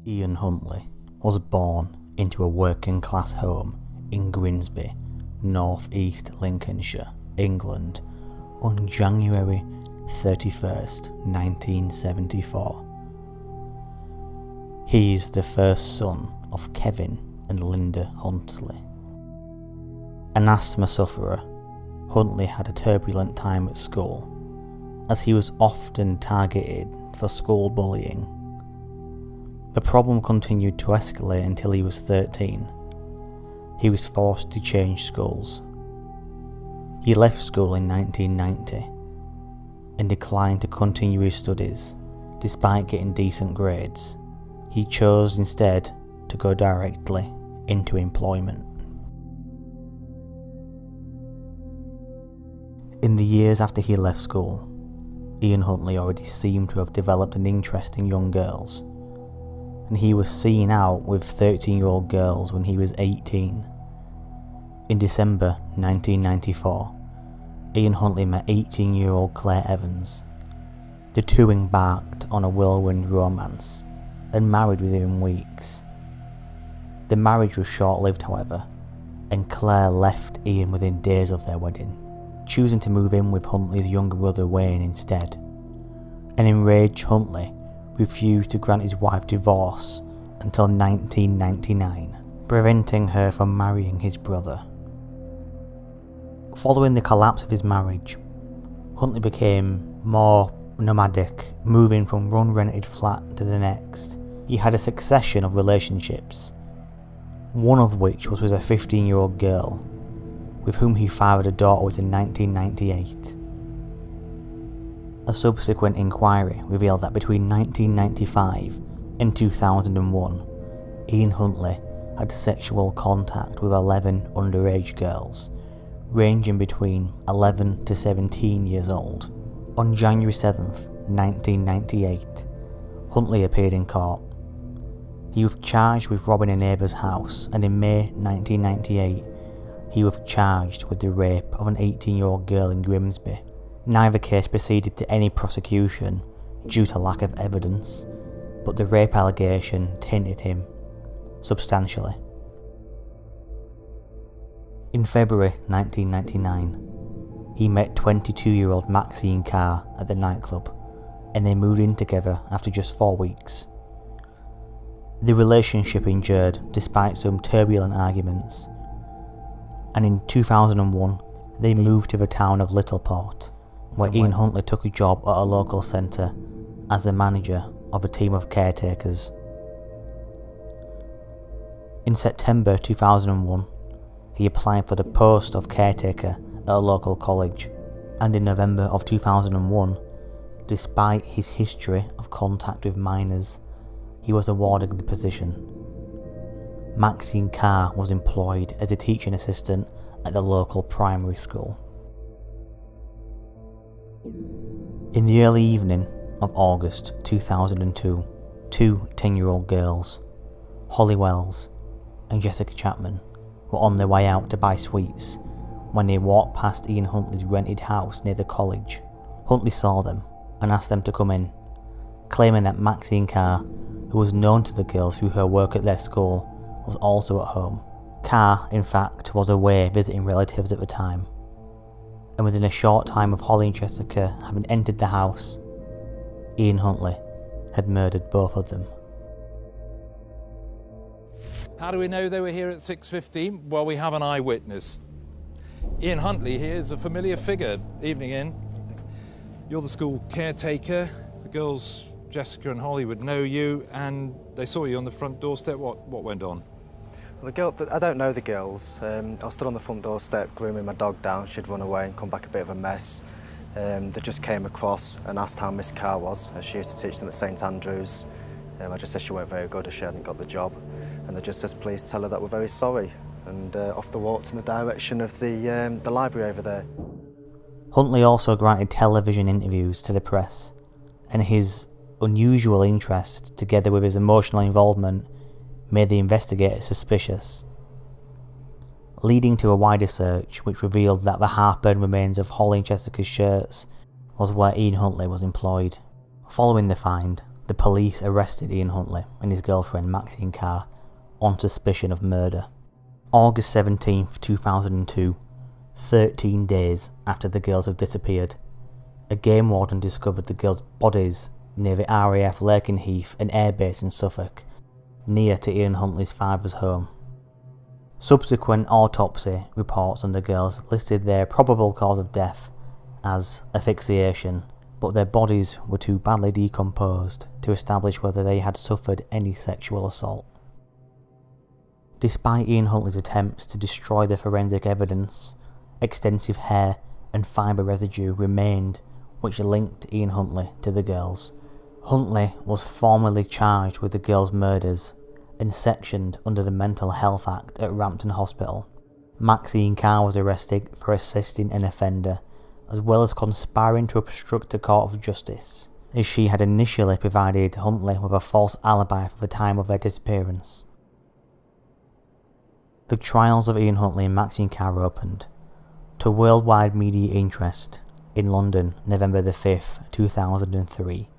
Ian Huntley was born into a working class home in Grimsby, North East Lincolnshire, England, on January 31st, 1974. He is the first son of Kevin and Linda Huntley. An asthma sufferer, Huntley had a turbulent time at school, as he was often targeted for school bullying. The problem continued to escalate until he was 13. He was forced to change schools. He left school in 1990 and declined to continue his studies despite getting decent grades. He chose instead to go directly into employment. In the years after he left school, Ian Huntley already seemed to have developed an interest in young girls, and he was seen out with 13-year-old girls when he was 18. In December 1994, Ian Huntley met 18-year-old Claire Evans. The two embarked on a whirlwind romance and married within weeks. The marriage was short-lived, however, and Claire left Ian within days of their wedding, choosing to move in with Huntley's younger brother Wayne instead. An enraged Huntley refused to grant his wife divorce until 1999, preventing her from marrying his brother. Following the collapse of his marriage, Huntley became more nomadic, moving from one rented flat to the next. He had a succession of relationships, one of which was with a 15-year-old girl, with whom he fathered a daughter in 1998. A subsequent inquiry revealed that between 1995 and 2001, Ian Huntley had sexual contact with 11 underage girls, ranging between 11 to 17 years old. On January 7th, 1998, Huntley appeared in court. He was charged with robbing a neighbour's house, and in May 1998, he was charged with the rape of an 18-year-old girl in Grimsby. Neither case proceeded to any prosecution due to lack of evidence, but the rape allegation tainted him substantially. In February 1999, he met 22-year-old Maxine Carr at the nightclub, and they moved in together after just 4 weeks. The relationship endured despite some turbulent arguments, and in 2001 they moved to the town of Littleport, where Ian Huntley took a job at a local centre as the manager of a team of caretakers. In September 2001, he applied for the post of caretaker at a local college, and in November of 2001, despite his history of contact with minors, he was awarded the position. Maxine Carr was employed as a teaching assistant at the local primary school. In the early evening of August 2002, two 10-year-old girls, Holly Wells and Jessica Chapman, were on their way out to buy sweets when they walked past Ian Huntley's rented house near the college. Huntley saw them and asked them to come in, claiming that Maxine Carr, who was known to the girls through her work at their school, was also at home. Carr, in fact, was away visiting relatives at the time, and within a short time of Holly and Jessica having entered the house, Ian Huntley had murdered both of them. How do we know they were here at 6:15? Well, we have an eyewitness. Ian Huntley here is a familiar figure. Evening, Ian. You're the school caretaker. The girls, Jessica and Holly, would know you, and they saw you on the front doorstep. What went on? Well, I don't know the girls. I was stood on the front doorstep grooming my dog down. She'd run away and come back a bit of a mess. They just came across and asked how Miss Carr was, as she used to teach them at St Andrews. I just said she weren't very good, as she hadn't got the job. And they just said, please tell her that we're very sorry. and off the walk in the direction of the library over there. Huntley also granted television interviews to the press, and his unusual interest, together with his emotional involvement, made the investigators suspicious, leading to a wider search which revealed that the half-burned remains of Holly and Jessica's shirts was where Ian Huntley was employed. Following the find, the police arrested Ian Huntley and his girlfriend Maxine Carr on suspicion of murder. August 17th, 2002, 13 days after the girls had disappeared, a game warden discovered the girls' bodies near the RAF Lakenheath, an airbase in Suffolk, near to Ian Huntley's father's home. Subsequent autopsy reports on the girls listed their probable cause of death as asphyxiation, but their bodies were too badly decomposed to establish whether they had suffered any sexual assault. Despite Ian Huntley's attempts to destroy the forensic evidence, extensive hair and fibre residue remained which linked Ian Huntley to the girls. Huntley was formally charged with the girls' murders and sectioned under the Mental Health Act at Rampton Hospital. Maxine Carr was arrested for assisting an offender, as well as conspiring to obstruct a court of justice, as she had initially provided Huntley with a false alibi for the time of their disappearance. The trials of Ian Huntley and Maxine Carr opened to worldwide media interest in London, November the 5th, 2003.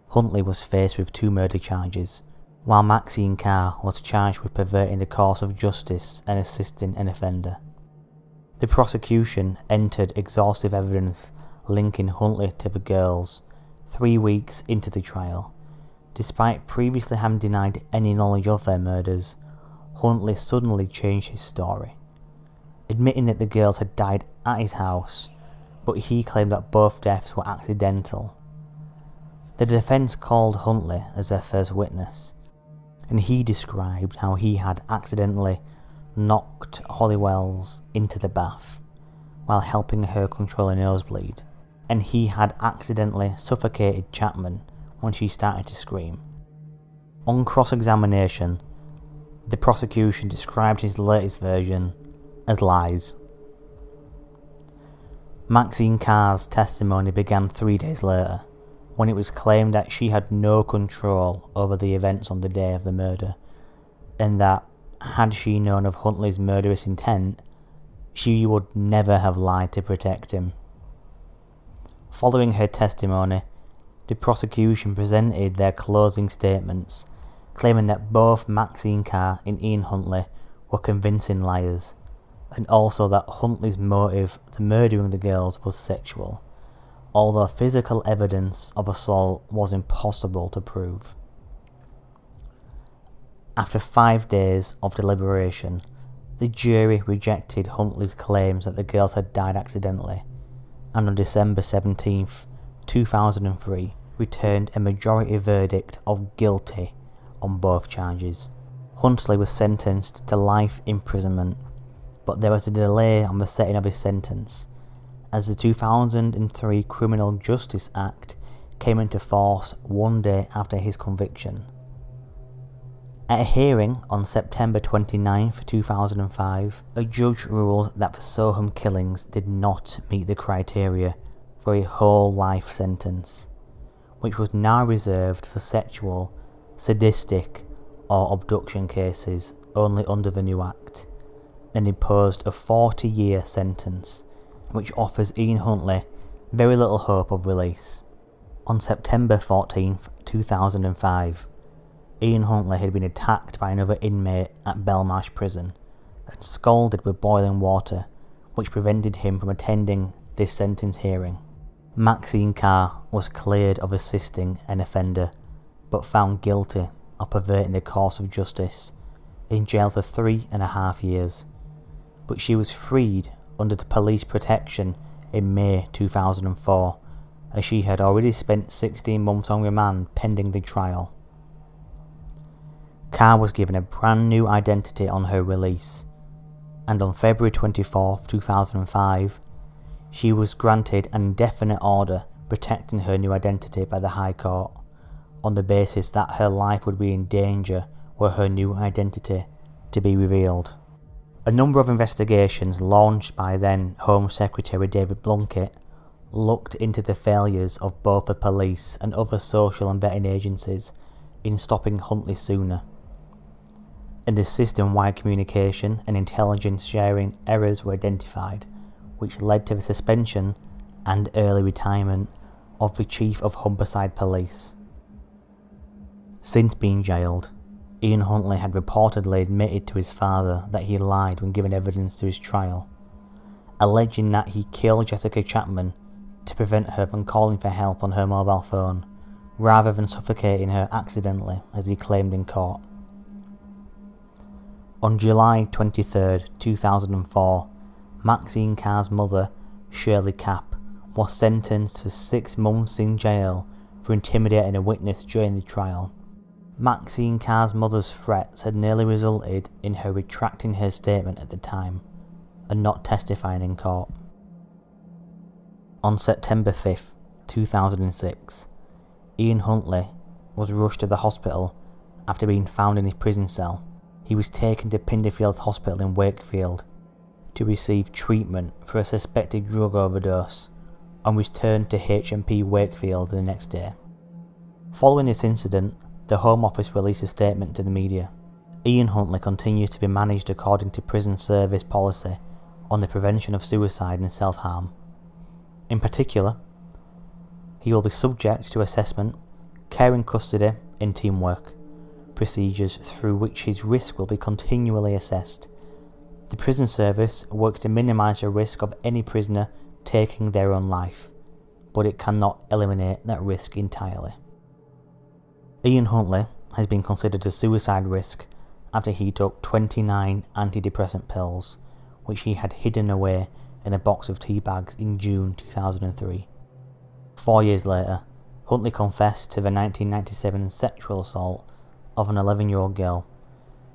Huntley was faced with 2 murder charges, while Maxine Carr was charged with perverting the course of justice and assisting an offender. The prosecution entered exhaustive evidence linking Huntley to the girls 3 weeks into the trial. Despite previously having denied any knowledge of their murders, Huntley suddenly changed his story, admitting that the girls had died at his house, but he claimed that both deaths were accidental. The defence called Huntley as their first witness, and he described how he had accidentally knocked Holly Wells into the bath while helping her control a nosebleed, and he had accidentally suffocated Chapman when she started to scream. On cross-examination, the prosecution described his latest version as lies. Maxine Carr's testimony began 3 days later, when it was claimed that she had no control over the events on the day of the murder, and that, had she known of Huntley's murderous intent, she would never have lied to protect him. Following her testimony, the prosecution presented their closing statements, claiming that both Maxine Carr and Ian Huntley were convincing liars, and also that Huntley's motive for murdering the girls was sexual, although physical evidence of assault was impossible to prove. After 5 days of deliberation, the jury rejected Huntley's claims that the girls had died accidentally, and on December 17th, 2003, returned a majority verdict of guilty on both charges. Huntley was sentenced to life imprisonment, but there was a delay on the setting of his sentence, as the 2003 Criminal Justice Act came into force 1 day after his conviction. At a hearing on September 29, 2005, a judge ruled that the Soham killings did not meet the criteria for a whole life sentence, which was now reserved for sexual, sadistic or abduction cases only under the new Act, and imposed a 40-year sentence, which offers Ian Huntley very little hope of release. On September 14, 2005, Ian Huntley had been attacked by another inmate at Belmarsh Prison and scalded with boiling water, which prevented him from attending this sentence hearing. Maxine Carr was cleared of assisting an offender, but found guilty of perverting the course of justice, in jail for 3.5 years, but she was freed under the police protection in May 2004, as she had already spent 16 months on remand pending the trial. Carr was given a brand new identity on her release, and on February 24, 2005, she was granted an indefinite order protecting her new identity by the High Court, on the basis that her life would be in danger were her new identity to be revealed. A number of investigations launched by then Home Secretary David Blunkett looked into the failures of both the police and other social and vetting agencies in stopping Huntley sooner. And the system-wide communication and intelligence sharing errors were identified, which led to the suspension and early retirement of the Chief of Humberside Police. Since being jailed, Ian Huntley had reportedly admitted to his father that he lied when giving evidence to his trial, alleging that he killed Jessica Chapman to prevent her from calling for help on her mobile phone, rather than suffocating her accidentally, as he claimed in court. On July 23, 2004, Maxine Carr's mother, Shirley Capp, was sentenced to 6 months in jail for intimidating a witness during the trial. Maxine Carr's mother's threats had nearly resulted in her retracting her statement at the time and not testifying in court. On September 5, 2006, Ian Huntley was rushed to the hospital after being found in his prison cell. He was taken to Pinderfields Hospital in Wakefield to receive treatment for a suspected drug overdose and returned to HMP Wakefield the next day. Following this incident, the Home Office released a statement to the media. Ian Huntley continues to be managed according to prison service policy on the prevention of suicide and self-harm. In particular, he will be subject to assessment, care in custody and teamwork procedures through which his risk will be continually assessed. The prison service works to minimise the risk of any prisoner taking their own life, but it cannot eliminate that risk entirely. Ian Huntley has been considered a suicide risk after he took 29 antidepressant pills, which he had hidden away in a box of tea bags in June 2003. 4 years later, Huntley confessed to the 1997 sexual assault of an 11-year-old girl.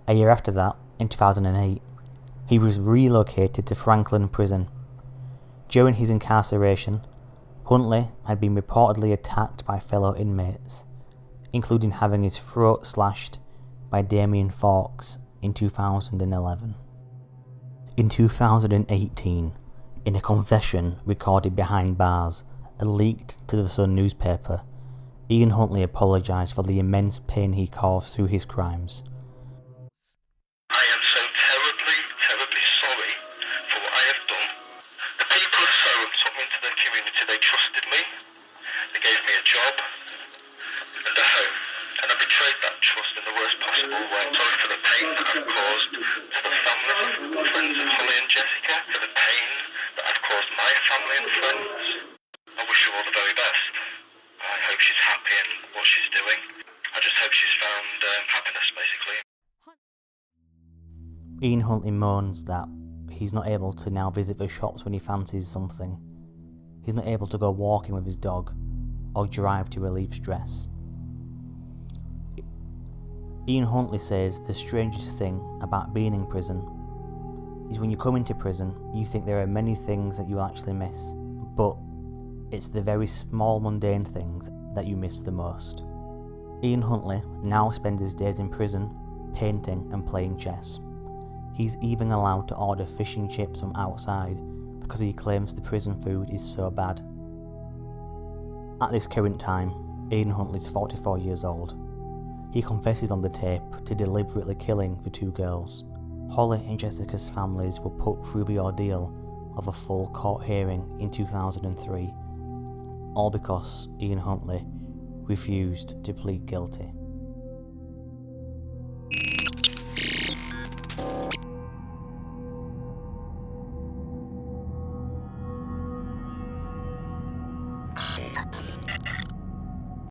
A year after that, in 2008, he was relocated to Franklin Prison. During his incarceration, Huntley had been reportedly attacked by fellow inmates, including having his throat slashed by Damien Fawkes in 2011. In 2018, in a confession recorded behind bars and leaked to the Sun newspaper, Ian Huntley apologised for the immense pain he caused through his crimes. I am so terribly, terribly sorry for what I have done. The people of Soham took me into their community. They trusted me. They gave me a job and a home. And I betrayed that trust in the worst possible way. Sorry for the pain that I've caused to the families and friends of Holly and Jessica, for the pain that I've caused my family and friends. I wish her all the very best. I hope she's happy in what she's doing. I just hope she's found happiness, basically. Ian Huntley moans that he's not able to now visit the shops when he fancies something. He's not able to go walking with his dog or drive to relieve stress. Ian Huntley says the strangest thing about being in prison is when you come into prison, you think there are many things that you actually miss, but it's the very small mundane things that you miss the most. Ian Huntley now spends his days in prison, painting and playing chess. He's even allowed to order fish and chips from outside because he claims the prison food is so bad. At this current time, Ian Huntley is 44 years old. He confesses on the tape to deliberately killing the 2 girls. Holly and Jessica's families were put through the ordeal of a full court hearing in 2003, all because Ian Huntley refused to plead guilty.